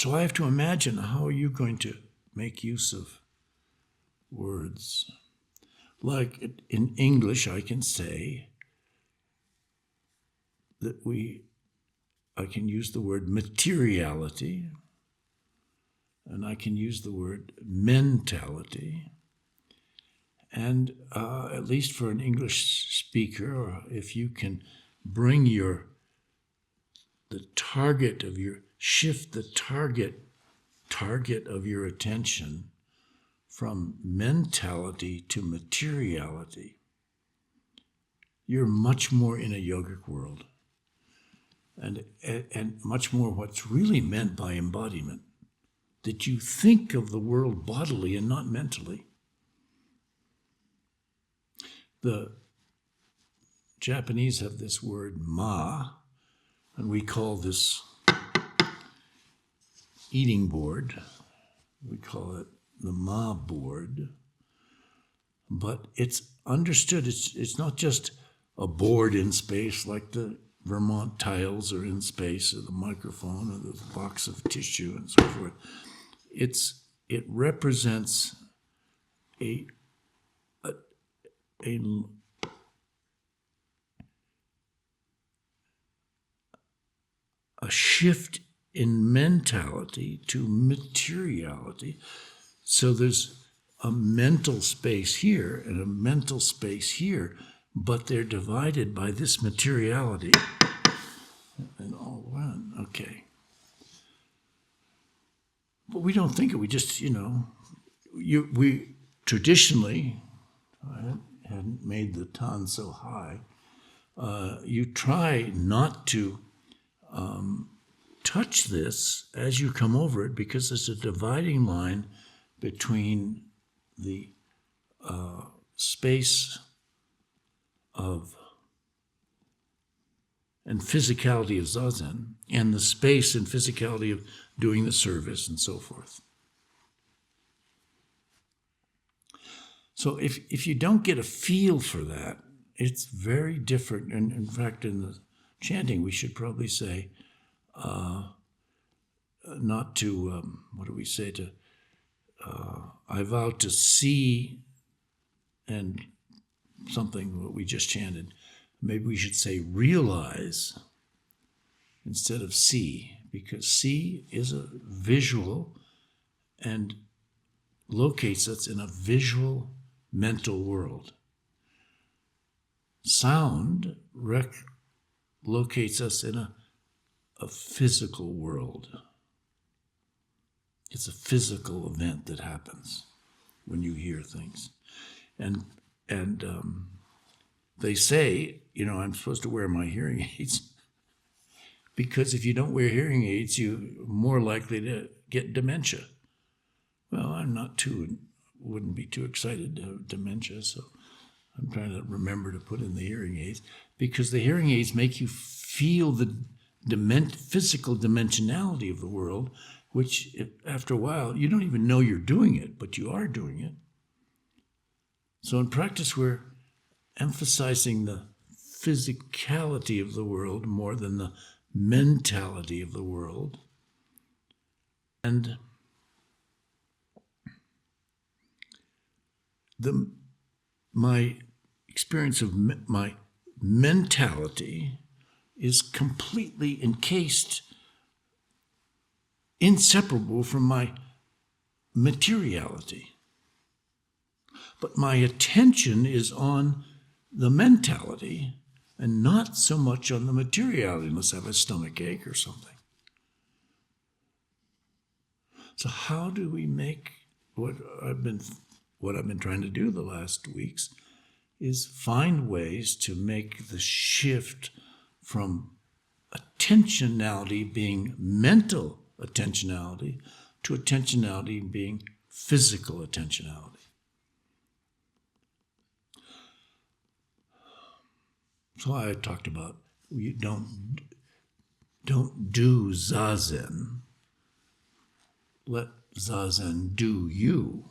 So I have to imagine, how are you going to make use of words? Like in English, I can say that I can use the word materiality, and I can use the word mentality. And at least for an English speaker, or if you can bring shift the target of your attention from mentality to materiality, you're much more in a yogic world, and much more what's really meant by embodiment, that you think of the world bodily and not mentally. The Japanese have this word ma, and we call this eating board, we call it the ma board, but it's understood, it's not just a board in space like the Vermont tiles are in space, or the microphone, or the box of tissue and so forth. It represents a shift in mentality to materiality. So there's a mental space here and a mental space here, but they're divided by this materiality. And all one, okay. But we don't think it, we just, we traditionally, I hadn't made the tan so high, you try not to touch this as you come over it, because there's a dividing line between the space of and physicality of Zazen, and the space and physicality of doing the service and so forth. So if you don't get a feel for that, it's very different. And in fact, in the chanting, we should probably say, not to, what do we say, to, I vow to see, and something what we just chanted, maybe we should say realize instead of see, because see is a visual and locates us in a visual mental world. Sound locates us in a physical world. It's a physical event that happens when you hear things. And they say, I'm supposed to wear my hearing aids because if you don't wear hearing aids, you're more likely to get dementia. Well, I'm wouldn't be too excited to have dementia, so I'm trying to remember to put in the hearing aids, because the hearing aids make you feel the physical dimensionality of the world, which after a while, you don't even know you're doing it, but you are doing it. So in practice, we're emphasizing the physicality of the world more than the mentality of the world. And my experience of my mentality is completely encased, inseparable from my materiality. But my attention is on the mentality and not so much on the materiality, unless I have a stomach ache or something. So how do we make what I've been trying to do the last weeks is find ways to make the shift from attentionality being mental attentionality to attentionality being physical attentionality. So I talked about you don't do Zazen. Let Zazen do you,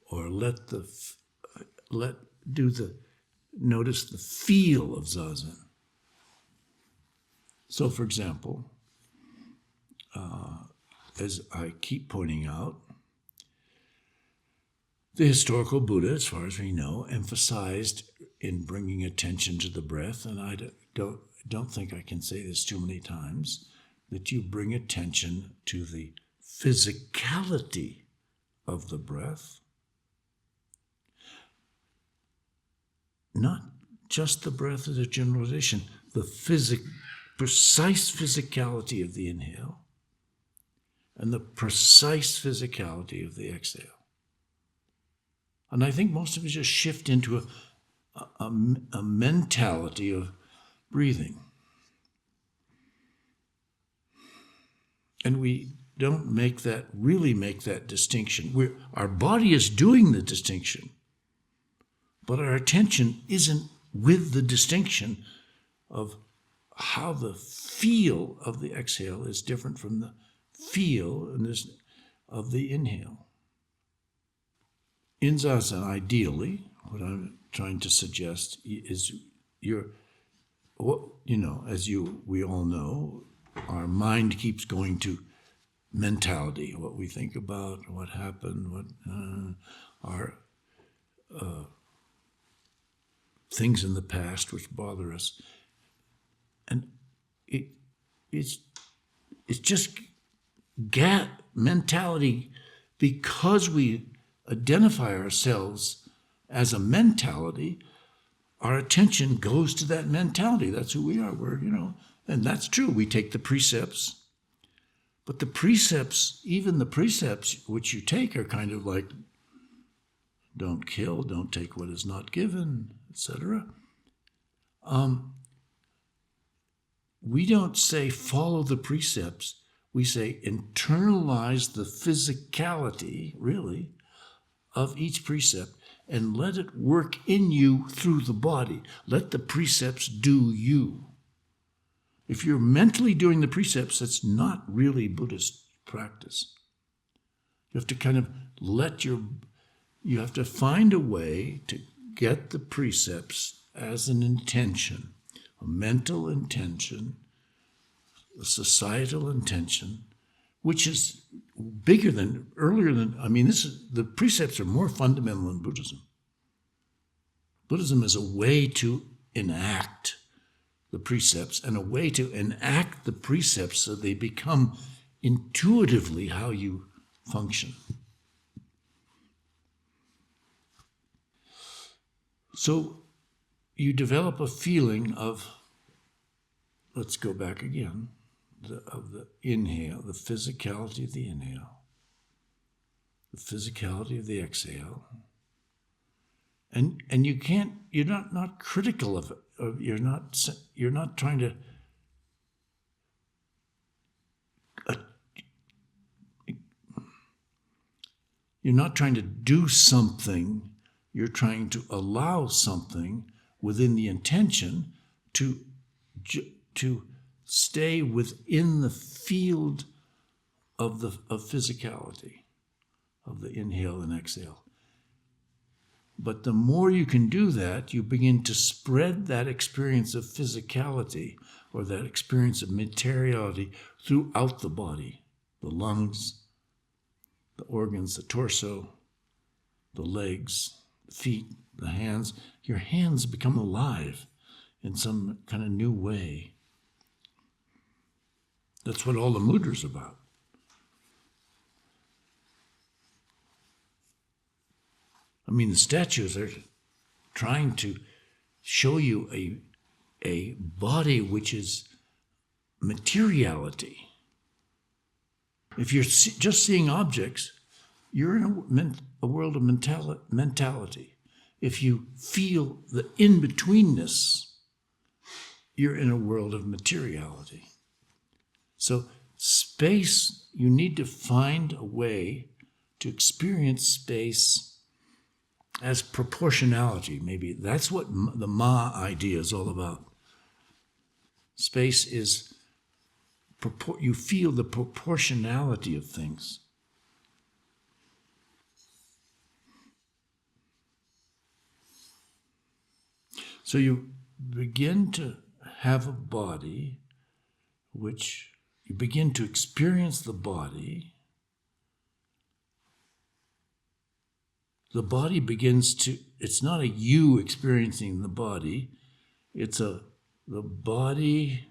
or notice the feel of Zazen. So, for example, as I keep pointing out, the historical Buddha, as far as we know, emphasized in bringing attention to the breath, and I don't think I can say this too many times, that you bring attention to the physicality of the breath, not just the breath as a generalization, the precise physicality of the inhale and the precise physicality of the exhale. And I think most of us just shift into a mentality of breathing. And we don't really make that distinction. Our body is doing the distinction, but our attention isn't with the distinction of how the feel of the exhale is different from the feel of the inhale. In Zazen, ideally, what I'm trying to suggest is as we all know, our mind keeps going to mentality, what we think about, what happened, what our things in the past which bother us. And it's just mentality, because we identify ourselves as a mentality, our attention goes to that mentality. That's who we are. And that's true. We take the precepts, but the precepts, even the precepts which you take, are kind of like, don't kill, don't take what is not given, etc. We don't say follow the precepts. We say internalize the physicality, really, of each precept and let it work in you through the body. Let the precepts do you. If you're mentally doing the precepts, that's not really Buddhist practice. You have to kind of you have to find a way to get the precepts as an intention, a mental intention, a societal intention, which is earlier than, the precepts are more fundamental than Buddhism. Buddhism is a way to enact the precepts and a way to enact the precepts so they become intuitively how you function. So you develop a feeling of, let's go back again, of the inhale, the physicality of the inhale, the physicality of the exhale. And you're not critical of it. You're not trying to you're not trying to do something. You're trying to allow something within the intention to stay within the field of physicality, of the inhale and exhale. But the more you can do that, you begin to spread that experience of physicality or that experience of materiality throughout the body, the lungs, the organs, the torso, the legs, the feet, the hands. Your hands become alive in some kind of new way. That's what all the mudras are about. The statues are trying to show you a body which is materiality. If you're just seeing objects, you're in a world of mentality. If you feel the in-betweenness, you're in a world of materiality. So space, you need to find a way to experience space as proportionality, maybe. That's what the Ma idea is all about. Space is, you feel the proportionality of things. So you begin to have a body which, you begin to experience the body the body begins to, it's not a you experiencing the body, the body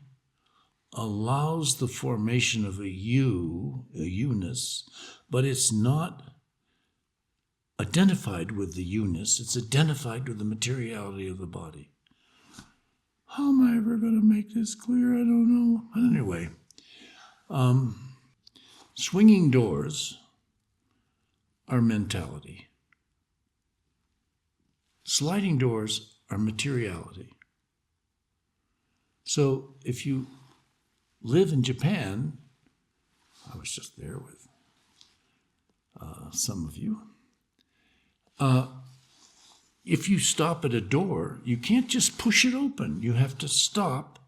allows the formation of a you-ness, but it's not identified with the you-ness, it's identified with the materiality of the body. How am I ever going to make this clear? I don't know. But anyway, swinging doors are mentality. Sliding doors are materiality. So if you live in Japan, I was just there with some of you, if you stop at a door, you can't just push it open. You have to stop,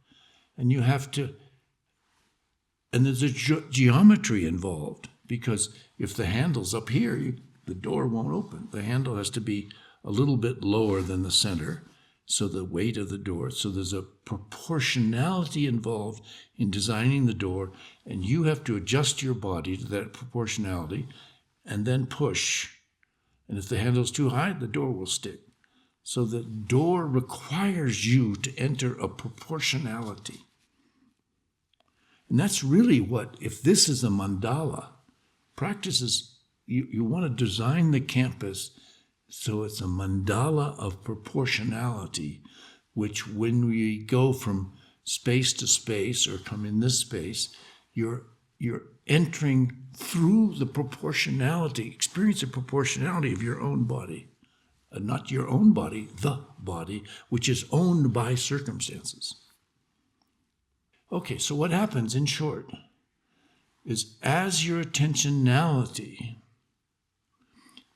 and you have to, and there's a geometry involved, because if the handle's up here, the door won't open. The handle has to be a little bit lower than the center, so the weight of the door. So there's a proportionality involved in designing the door, and you have to adjust your body to that proportionality and then push. And if the handle's too high, the door will stick. So the door requires you to enter a proportionality. And that's really what, if this is a mandala, practice is, you want to design the campus so it's a mandala of proportionality, which when we go from space to space or come in this space, you're entering through the proportionality, experience the proportionality of your own body. Not your own body, the body, which is owned by circumstances. Okay, so what happens, in short, is as your attentionality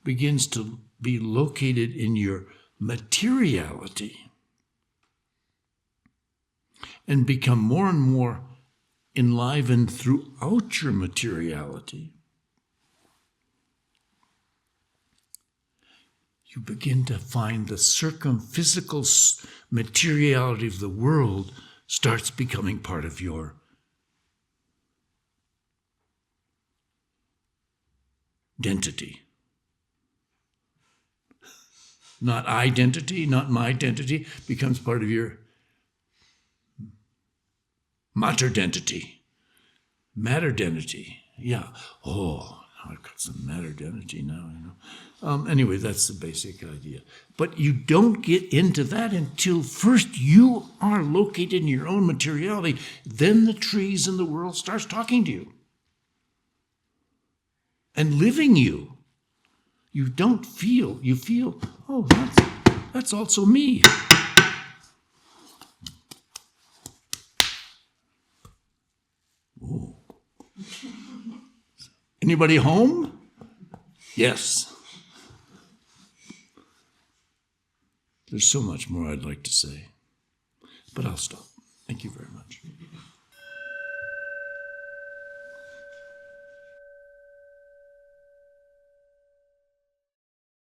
begins to be located in your materiality and become more and more enlivened throughout your materiality, you begin to find the circumphysical materiality of the world starts becoming part of your identity. Not identity, not my identity, becomes part of your matter-identity. Matter-identity. Yeah. Oh, I've got some matter-identity now, you know. Anyway, that's the basic idea. But you don't get into that until first you are located in your own materiality. Then the trees in the world starts talking to you and living you. You don't feel, you feel, oh, that's also me. Ooh. Anybody home? Yes. There's so much more I'd like to say, but I'll stop. Thank you very much.